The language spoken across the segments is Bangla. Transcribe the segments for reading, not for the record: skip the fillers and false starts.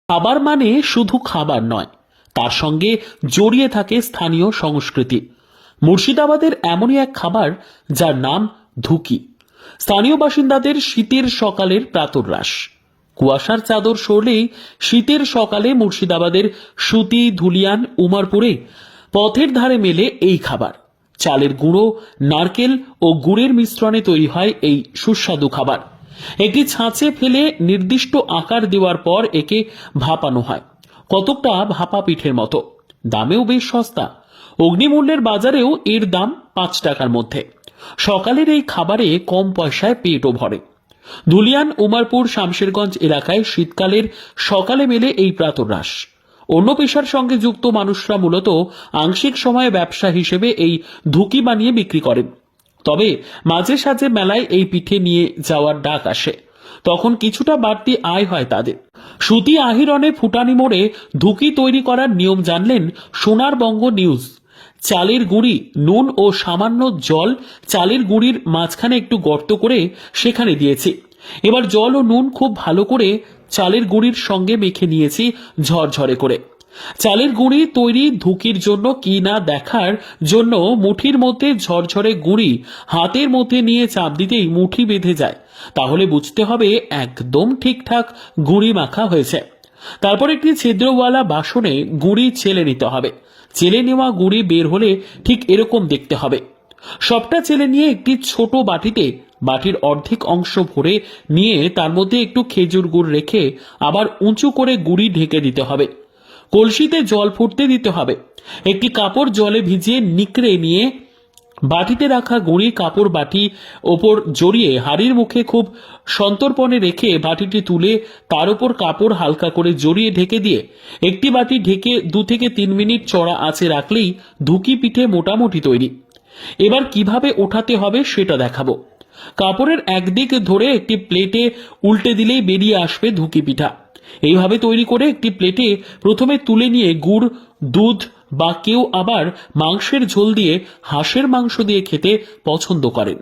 খাবার মানে শুধু খাবার নয়, তার সঙ্গে জড়িয়ে থাকে স্থানীয় সংস্কৃতি। মুর্শিদাবাদের এমনই এক খাবার যার নাম ধুকি। স্থানীয় বাসিন্দাদের শীতের সকালের প্রাতরাশ। কুয়াশার চাদর সরলেই শীতের সকালে মুর্শিদাবাদের সুতি, ধুলিয়ান, উমারপুরে পথের ধারে মেলে এই খাবার। চালের গুঁড়ো, নারকেল ও গুড়ের মিশ্রণে তৈরি হয় এই সুস্বাদু খাবার। একটি ছাঁচে ফেলে নির্দিষ্ট আকার দেওয়ার পর একে ভাপানো হয়, কতকটা ভাপা পিঠের মতো। দামেও বেশ সস্তা। অগ্নিমূল্যের বাজারেও এর দাম 5 টাকার মধ্যে। সকালের এই খাবারে কম পয়সায় পেটও ভরে। ধুলিয়ান, উমারপুর, শামশেরগঞ্জ এলাকায় শীতকালের সকালে মেলে এই প্রাতরাশ। অন্য পেশার সঙ্গে যুক্ত মানুষরা মূলত আংশিক সময়ে ব্যবসা হিসেবে এই ধুকি বানিয়ে বিক্রি করেন। তবে মাঝে সাঝে মেলায় এই পিঠে নিয়ে যাওয়ার ডাক আসে, তখন কিছুটা বাড়তি আয় হয় তাদের। সুতি আহিরনে ফুটানি মোড়ে ধুকি তৈরি করার নিয়ম জানলেন সোনারবঙ্গ নিউজ। চালের গুঁড়ি, নুন ও সামান্য জল, চালের গুঁড়ির মাঝখানে একটু গর্ত করে সেখানে দিয়েছি। এবার জল ও নুন খুব ভালো করে চালের গুঁড়ির সঙ্গে মেখে নিয়েছি ঝরঝরে করে। চালের গুঁড়ি তৈরি ধুকির জন্য কি না দেখার জন্য মুঠির মধ্যে ঝরঝরে গুঁড়ি হাতের মধ্যে নিয়ে চাপ দিতেই মুঠি বেঁধে যায়, তাহলে বুঝতে হবে একদম ঠিকঠাক গুঁড়ি মাখা হয়েছে। তারপর একটি ছিদ্রওয়ালা বাসনে গুঁড়ি চেলে নিতে হবে। চেলে নেওয়া গুঁড়ি বের হলে ঠিক এরকম দেখতে হবে। সবটা চেলে নিয়ে একটি ছোট বাটিতে বাটির অর্ধেক অংশ ভরে নিয়ে তার মধ্যে একটু খেজুর গুড় রেখে আবার উঁচু করে গুঁড়ি ঢেকে দিতে হবে। কলসিতে জল ফুটতে দিতে হবে। একটি কাপড় জলে ভিজিয়ে নিকড়ে নিয়ে বাটিতে রাখা গুঁড়ি কাপড় বাটি ওপর জড়িয়ে হাঁড়ির মুখে খুব সন্তর্পণে রেখে বাটিটি তুলে তার উপর কাপড় হালকা করে জড়িয়ে ঢেকে দিয়ে একটি বাটি ঢেকে 2 থেকে 3 মিনিট চড়া আঁচে রাখলেই ধুকি পিঠে মোটামুটি তৈরি। এবার কিভাবে ওঠাতে হবে সেটা দেখাবো। কাপড়ের একদিক ধরে একটি প্লেটে উল্টে দিলেই বেরিয়ে আসবে ধুকি পিঠা। এইভাবে তৈরি করে একটি প্লেটে প্রথমে তুলে নিয়ে গুড়, দুধ বা কেউ আবার মাংসের ঝোল দিয়ে, হাঁসের মাংস দিয়ে খেতে পছন্দ করেন।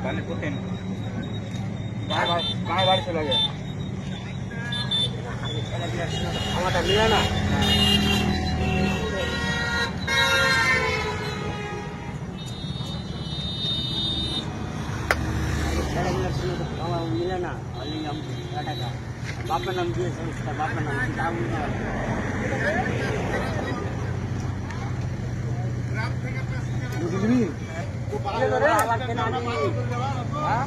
पानी पुतिन कहाँ बारिश लगे हमारा मिला ना मिला ना बापा नाम दिए बापा नाम किताब हाँ